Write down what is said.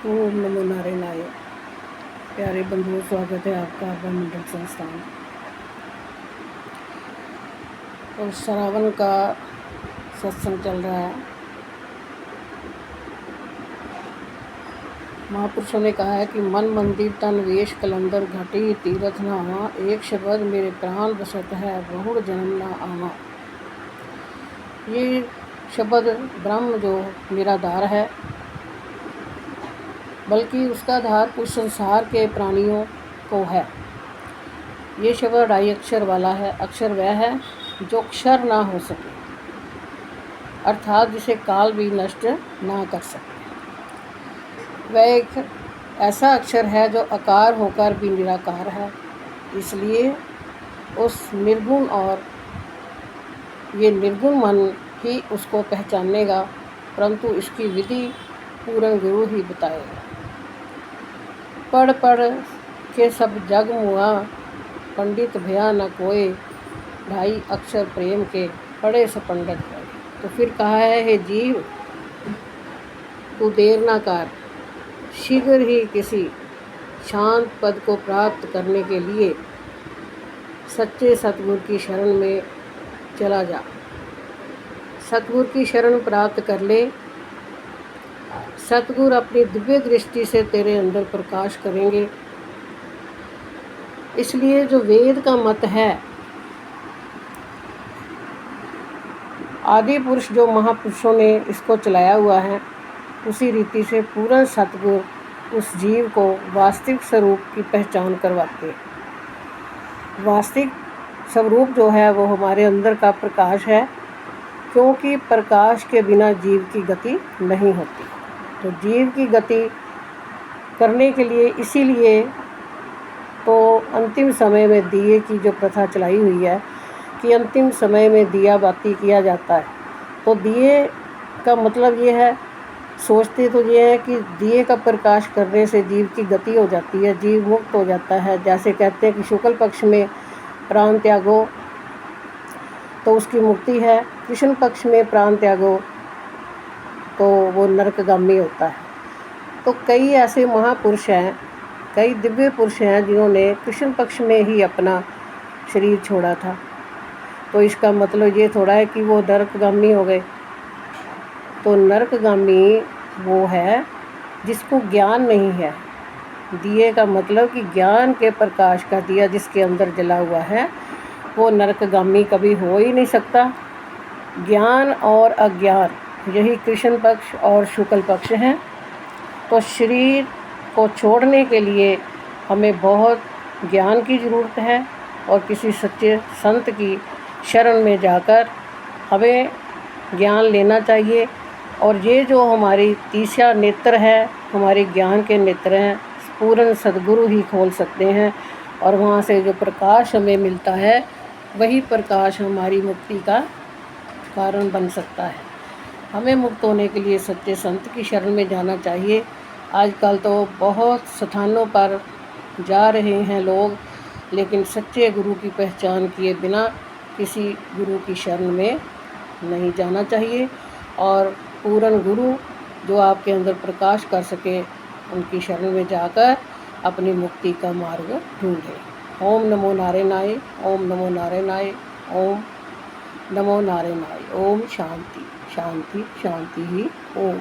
ओम नमो नारायणाय। प्यारे बंधुओं, स्वागत है आपका अर्बन मंडल संस्थान। और श्रावण का सत्संग चल रहा है। महापुरुषों ने कहा है कि मन मंदिर तन वेश कलंदर घटी तीरथ न आवा, एक शब्द मेरे प्राण बसत है बहुड़ जन्म न आवा। ये शब्द ब्रह्म जो निराधार है, बल्कि उसका आधार कुछ संसार के प्राणियों को है। ये शब्द 2.5 अक्षर वाला है। अक्षर वह है जो क्षर ना हो सके, अर्थात जिसे काल भी नष्ट ना कर सके। वह एक ऐसा अक्षर है जो आकार होकर भी निराकार है। इसलिए उस निर्गुण और ये निर्गुण मन ही उसको पहचानेगा, परंतु इसकी विधि पूर्ण गुरु ही बताएगा। पढ़ पढ़ के सब जग मुआ, पंडित भया न कोय, 2.5 अक्षर प्रेम के पढ़े सब पंडित भय। तो फिर कहा है, हे जीव तू देर ना कर, शीघ्र ही किसी शांत पद को प्राप्त करने के लिए सच्चे सतगुरु की शरण में चला जा। सतगुरु की शरण प्राप्त कर ले। सतगुरु अपनी दिव्य दृष्टि से तेरे अंदर प्रकाश करेंगे। इसलिए जो वेद का मत है, आदि पुरुष जो महापुरुषों ने इसको चलाया हुआ है, उसी रीति से पूर्ण सतगुरु उस जीव को वास्तविक स्वरूप की पहचान करवाते हैं। वास्तविक स्वरूप जो है वो हमारे अंदर का प्रकाश है, क्योंकि प्रकाश के बिना जीव की गति नहीं होती। तो जीव की गति करने के लिए इसीलिए तो अंतिम समय में दिए की जो प्रथा चलाई हुई है कि अंतिम समय में दिया बाती किया जाता है। तो दिए का मतलब ये है, सोचते तो ये है कि दिए का प्रकाश करने से जीव की गति हो जाती है, जीव मुक्त हो जाता है। जैसे कहते हैं कि शुक्ल पक्ष में प्राण त्यागो तो उसकी मुक्ति है, कृष्ण पक्ष में प्राण त्यागो तो वो नरकगामी होता है। तो कई ऐसे महापुरुष हैं, कई दिव्य पुरुष हैं जिन्होंने कृष्ण पक्ष में ही अपना शरीर छोड़ा था। तो इसका मतलब ये थोड़ा है कि वो नरकगामी हो गए। तो नरकगामी वो है जिसको ज्ञान नहीं है। दिए का मतलब कि ज्ञान के प्रकाश का दिया जिसके अंदर जला हुआ है, वो नरकगामी कभी हो ही नहीं सकता। ज्ञान और अज्ञान यही कृष्ण पक्ष और शुक्ल पक्ष हैं। तो शरीर को छोड़ने के लिए हमें बहुत ज्ञान की ज़रूरत है और किसी सच्चे संत की शरण में जाकर हमें ज्ञान लेना चाहिए। और ये जो हमारी तीसरा नेत्र है, हमारे ज्ञान के नेत्र हैं, पूर्ण सद्गुरु ही खोल सकते हैं। और वहाँ से जो प्रकाश हमें मिलता है, वही प्रकाश हमारी मुक्ति का कारण बन सकता है। हमें मुक्त होने के लिए सच्चे संत की शरण में जाना चाहिए। आजकल तो बहुत स्थानों पर जा रहे हैं लोग, लेकिन सच्चे गुरु की पहचान किए बिना किसी गुरु की शरण में नहीं जाना चाहिए। और पूर्ण गुरु जो आपके अंदर प्रकाश कर सके, उनकी शरण में जाकर अपनी मुक्ति का मार्ग ढूंढें। ओम नमो नारायणाय, ओम नमो नारायणाय, ओम नमो नारायणाय। ओम शांति शांति शांति ही ओम।